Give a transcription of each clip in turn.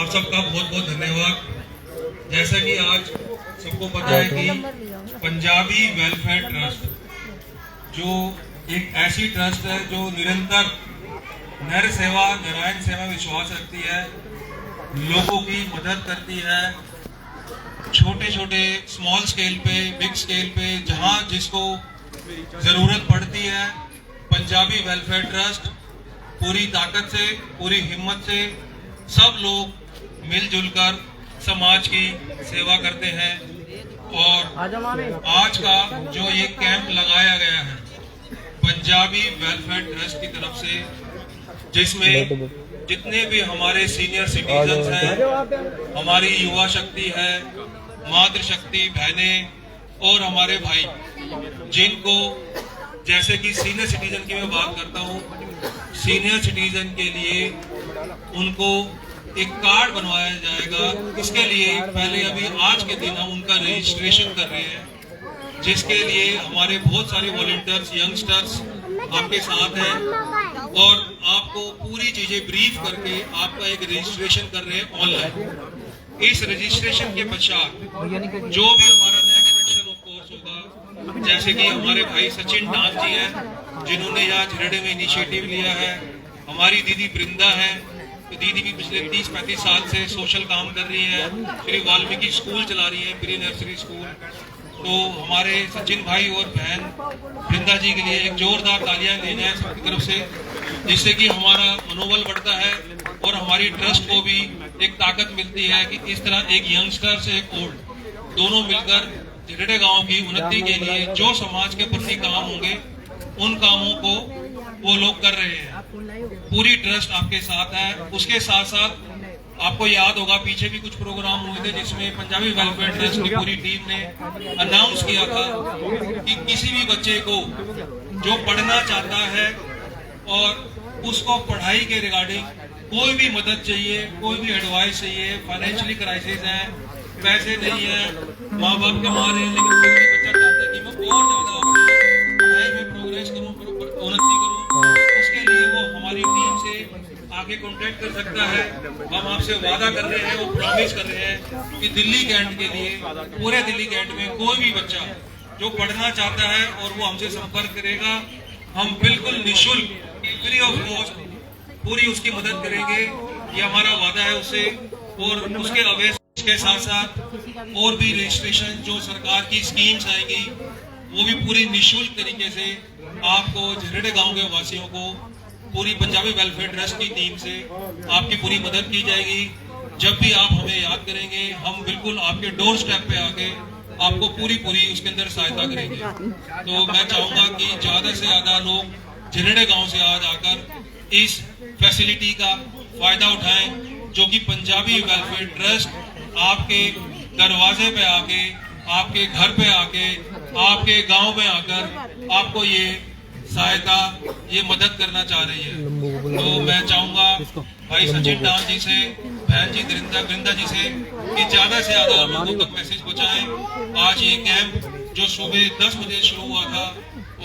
आप सबका बहुत बहुत धन्यवाद। जैसा कि आज सबको पता है कि पंजाबी वेलफेयर ट्रस्ट जो एक ऐसी ट्रस्ट है जो निरंतर नर सेवा नारायण सेवा विश्वास रखती है, लोगों की मदद करती है, छोटे छोटे स्मॉल स्केल पे बिग स्केल पे जहां जिसको जरूरत पड़ती है, पंजाबी वेलफेयर ट्रस्ट पूरी ताकत से पूरी हिम्मत से सब लोग मिलजुल कर समाज की सेवा करते हैं। और आज का जो ये कैंप लगाया गया है पंजाबी वेलफेयर ट्रस्ट की तरफ से, जिसमें जितने भी हमारे सीनियर सिटीजन्स हैं, हमारी युवा शक्ति है, मातृशक्ति बहनें और हमारे भाई, जिनको जैसे कि सीनियर सिटीजन की मैं बात करता हूँ, सीनियर सिटीजन के लिए उनको एक कार्ड बनवाया जाएगा। इसके लिए पहले अभी आज के दिन हम उनका रजिस्ट्रेशन कर रहे हैं, जिसके लिए हमारे बहुत सारे वॉलंटियर्स यंगस्टर्स आपके साथ हैं और आपको पूरी चीजें ब्रीफ करके आपका एक रजिस्ट्रेशन कर रहे हैं ऑनलाइन। इस रजिस्ट्रेशन के पश्चात जो भी हमारा नेक्स्ट सेक्शन ऑफ कोर्स होगा, जैसे कि हमारे भाई सचिन डांस जी हैं जिन्होंने यहाँ झिरडे में इनिशिएटिव लिया है, हमारी दीदी वृंदा है, तो दीदी भी पिछले 30-35 साल से सोशल काम कर रही है, श्री वाल्मीकि स्कूल चला रही है, प्री नर्सरी स्कूल। तो हमारे सचिन भाई और बहन वृंदा जी के लिए एक जोरदार तालियां देना है सबकी तरफ से, जिससे कि हमारा मनोबल बढ़ता है और हमारी ट्रस्ट को भी एक ताकत मिलती है कि इस तरह एक यंगस्टर से एक ओल्ड दोनों मिलकर झिरडे गांव की उन्नति के लिए जो समाज के प्रति काम होंगे उन कामों को वो लोग कर रहे हैं। पूरी ट्रस्ट आपके साथ है। उसके साथ साथ आपको याद होगा पीछे भी कुछ प्रोग्राम हुए थे जिसमें पंजाबी वेलफेयर ट्रस्ट की पूरी टीम ने अनाउंस किया था कि किसी भी बच्चे को जो पढ़ना चाहता है और उसको पढ़ाई के रिगार्डिंग कोई भी मदद चाहिए, कोई भी एडवाइस चाहिए, फाइनेंशियली क्राइसिस है, पैसे नहीं है, माँ बाप कमा रहे हैं, लेकिन कोई भी बच्चा चाहता है कि मैं और ज्यादा पढ़ाई में प्रोग्रेस करूँ, उन्नति करूँ, उसके लिए वो हमारी टीम से आगे कांटेक्ट कर सकता है। हम आपसे वादा कर रहे हैं और प्रॉमिस कर रहे हैं कि दिल्ली कैंट के लिए, पूरे दिल्ली कैंट में कोई भी बच्चा जो पढ़ना चाहता है और वो हमसे संपर्क करेगा, हम बिल्कुल निःशुल्क फ्री ऑफ कॉस्ट पूरी उसकी मदद करेंगे। ये हमारा वादा है उससे। और उसके अवेश के साथ साथ और भी रजिस्ट्रेशन जो सरकार की स्कीम्स आएंगी वो भी पूरी निःशुल्क तरीके से आपको झिरडे गांव के वासियों को पूरी पंजाबी वेलफेयर ट्रस्ट की टीम से आपकी पूरी मदद की जाएगी। जब भी आप हमें याद करेंगे हम बिल्कुल आपके डोर स्टेप पे आके आपको पूरी उसके अंदर सहायता करेंगे। तो मैं चाहूंगा कि ज्यादा से ज्यादा लोग झिरडे गांव से आज आकर इस फैसिलिटी का फायदा उठाएं, जो कि पंजाबी वेलफेयर ट्रस्ट आपके दरवाजे पे आके, आपके घर पे आके, आपके गांव में आकर आपको ये सहायता, ये मदद करना चाह रही है। तो मैं चाहूंगा भाई सचिन डांस जी से, बहन जी वृंदा जी से कि ज्यादा से ज्यादा लोगों तक मैसेज पहुंचाएं। आज ये कैंप जो सुबह 10 बजे शुरू हुआ था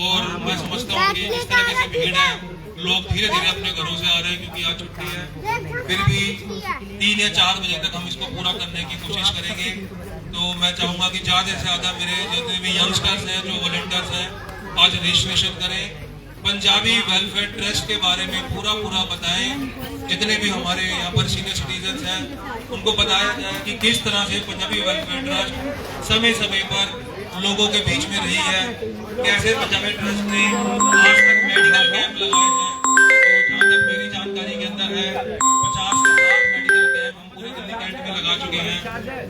और मैं समझता हूँ कि इस तरह से भीड़ है, लोग धीरे धीरे अपने घरों से आ रहे हैं क्योंकि आज छुट्टी है, फिर भी 3 या 4 बजे तक हम इसको पूरा करने की कोशिश करेंगे। तो मैं चाहूंगा कि ज्यादा से ज्यादा मेरे जितने भी यंगस्टर्स हैं, जो वॉलंटियर्स हैं, आज रजिस्ट्रेशन करें, पंजाबी वेलफेयर ट्रस्ट के बारे में पूरा बताएं। जितने भी हमारे यहाँ पर सीनियर सिटीजन्स हैं उनको बताया जाए कि किस तरह से पंजाबी वेलफेयर ट्रस्ट समय समय पर लोगों के बीच में रही है, कैसे पंजाबी ट्रस्ट ने आज तक मेडिकल कैंप लगाए हैं। तो जहाँ तक मेरी जानकारी के अंदर है 50 से 60 मेडिकल कैंप हम पूरे दिल्ली कैंट में लगा चुके हैं,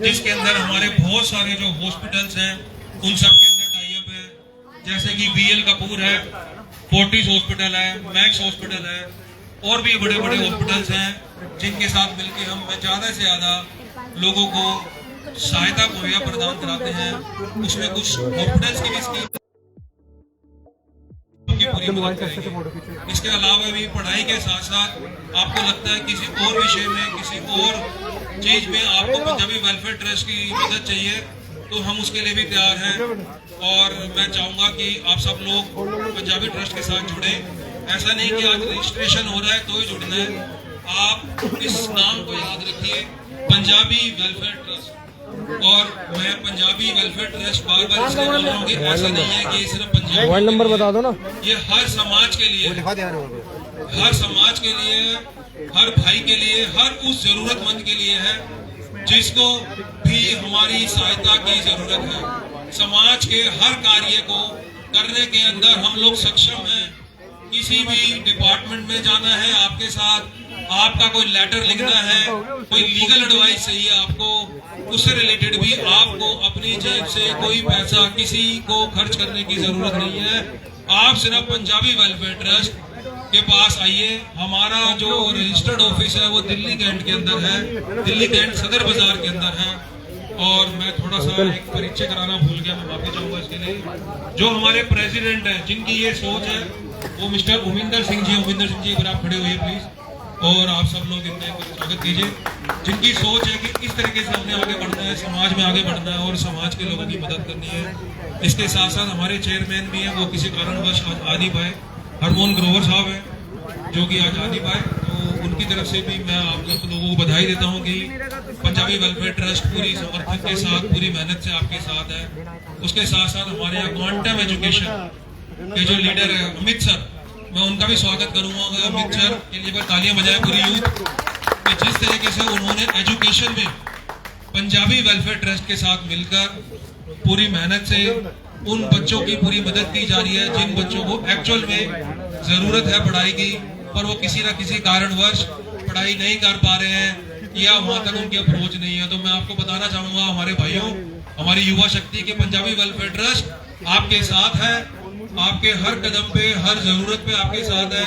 जिसके अंदर हमारे बहुत सारे जो हॉस्पिटल्स हैं उन सब के अंदर टाई अप है, जैसे कि BL कपूर है, फोर्टिस हॉस्पिटल है, मैक्स हॉस्पिटल है, और भी बड़े हॉस्पिटल्स हैं जिनके साथ मिलकर हम ज्यादा से ज्यादा लोगों को सहायता मुहैया प्रदान कराते हैं। उसमें कुछ हॉस्पिटल्स की भी स्कीम की पूरी मदद करेंगे। इसके अलावा भी पढ़ाई के साथ साथ आपको लगता है किसी और विषय में, किसी और चीज में आपको पंजाबी वेलफेयर ट्रस्ट की मदद चाहिए तो हम उसके लिए भी तैयार हैं। और मैं चाहूंगा कि आप सब लोग पंजाबी ट्रस्ट के साथ जुड़े। ऐसा नहीं कि आज रजिस्ट्रेशन हो रहा है तो ही जुड़ना है, आप इस नाम को याद रखिए, पंजाबी वेलफेयर ट्रस्ट। और मैं पंजाबी वेलफेयर ट्रस्ट बार बार इसलिए बोल रहा हूँ कि ऐसा नहीं है कि ये सिर्फ पंजाबी, मोबाइल नंबर बता दो ना। ये हर समाज के लिए, हर समाज के लिए, हर भाई के लिए, हर उस जरूरतमंद के लिए है जिसको भी हमारी सहायता की जरूरत है। समाज के हर कार्य को करने के अंदर हम लोग सक्षम हैं। किसी भी डिपार्टमेंट में जाना है आपके साथ, आपका कोई लेटर लिखना है, कोई लीगल एडवाइस चाहिए आपको, उससे रिलेटेड भी आपको अपनी जेब से कोई पैसा किसी को खर्च करने की जरूरत नहीं है। आप सिर्फ पंजाबी वेलफेयर ट्रस्ट के पास आइए। हमारा जो रजिस्टर्ड ऑफिस है वो दिल्ली कैंट के अंदर है, दिल्ली कैंट सदर बाजार के अंदर है। और मैं थोड़ा सा एक परिचय कराना भूल गया, मैं माफी चाहूंगा इसके लिए। जो हमारे प्रेसिडेंट हैं, जिनकी ये सोच है, वो मिस्टर उमिंदर सिंह जी। उमिंदर सिंह जी, अगर आप खड़े हुए प्लीज, और आप सब लोग इनका स्वागत कीजिए। जिनकी सोच है कि इस तरीके से हमने आगे बढ़ना है, समाज में आगे बढ़ना है और समाज के लोगों की मदद करनी है। इसके साथ साथ हमारे चेयरमैन भी हैं, वो किसी कारणवश आज आ नहीं पाए, हरमोहन ग्रोवर साहब हैं जो कि आज आ नहीं पाए। तो उनकी तरफ से भी मैं आप लोगों को बधाई देता हूं कि पंजाबी वेलफेयर ट्रस्ट पूरी समर्थन के साथ, पूरी मेहनत से आपके साथ है। उसके साथ साथ हमारे यहाँ क्वांटम एजुकेशन के जो लीडर है अमित सर, मैं उनका भी स्वागत करूंगा। अमित सर के लिए पर तालियां बजाएं पूरी यूथ, कि जिस तरीके से उन्होंने एजुकेशन में पंजाबी वेलफेयर ट्रस्ट के साथ मिलकर पूरी मेहनत से उन बच्चों की पूरी मदद की जा रही है जिन बच्चों को एक्चुअल में जरूरत है पढ़ाई की, पर वो किसी न किसी कारणवश पढ़ाई नहीं कर पा रहे हैं या वहां तक उनकी अप्रोच नहीं है। तो मैं आपको बताना चाहूंगा हमारे भाइयों, हमारी युवा शक्ति के पंजाबी वेलफेयर ट्रस्ट आपके साथ है, आपके हर कदम पे, हर जरूरत पे आपके साथ है।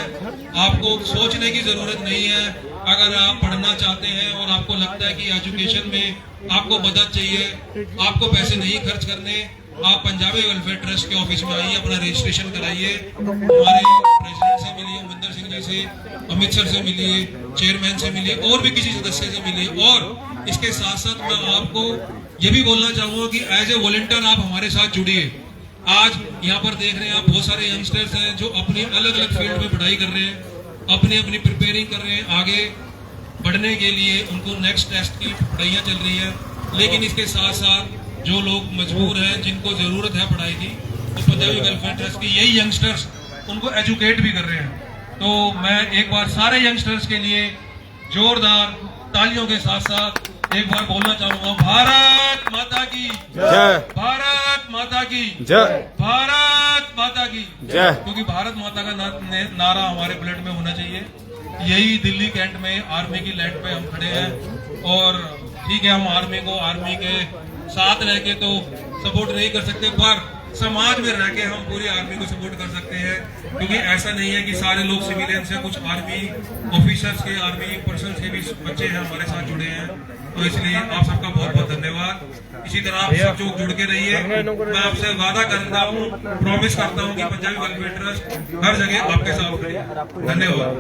आपको सोचने की जरूरत नहीं है। अगर आप पढ़ना चाहते हैं और आपको लगता है कि एजुकेशन में आपको मदद चाहिए, आपको पैसे नहीं खर्च करने, आप पंजाबी वेलफेयर ट्रस्ट के ऑफिस में आइए, अपना रजिस्ट्रेशन कराइए। हमारे प्रेसिडेंट से मिलिए, उमिंदर सिंह जी से, अमित सर से मिलिए, चेयरमैन से मिलिए और भी किसी सदस्य से मिलिए। और इसके साथ साथ मैं आपको ये भी बोलना चाहूंगा कि एज ए वॉलंटियर आप हमारे साथ जुड़िए। आज यहाँ पर देख रहे हैं आप, बहुत सारे यंगस्टर्स हैं जो अपनी अलग अलग फील्ड में पढ़ाई कर रहे हैं, अपनी अपनी प्रिपेयरिंग कर रहे हैं आगे बढ़ने के लिए। उनको नेक्स्ट टेस्ट की पढ़ाइयाँ चल रही है, लेकिन इसके साथ साथ जो लोग मजबूर हैं, जिनको जरूरत है पढ़ाई की, तो पंजाबी वेलफेयर ट्रस्ट की यही यंगस्टर्स उनको एजुकेट भी कर रहे हैं। तो मैं एक बार सारे यंगस्टर्स के लिए जोरदार तालियों के साथ साथ एक बार बोलना चाहूंगा, भारत माता की जय, भारत माता की जय, भारत माता की जय। क्योंकि भारत माता का नारा हमारे ब्लड में होना चाहिए। यही दिल्ली कैंट में आर्मी की लैंड पे हम खड़े हैं। और ठीक है, हम आर्मी को आर्मी के साथ रह के तो सपोर्ट नहीं कर सकते, पर समाज में रह के हम पूरी आर्मी को सपोर्ट कर सकते हैं। क्योंकि ऐसा नहीं है कि सारे लोग सिविलियंस हैं, कुछ आर्मी ऑफिसर्स के, आर्मी पर्सन के भी बच्चे हैं हमारे साथ जुड़े हैं। तो इसलिए आप सबका बहुत बहुत धन्यवाद। इसी तरह आप सब जो जुड़ के रहिए। मैं आपसे वादा करता हूँ, प्रॉमिस करता हूँ कि पंजाबी वेलफेयर ट्रस्ट हर जगह आपके साथ खड़े। धन्यवाद।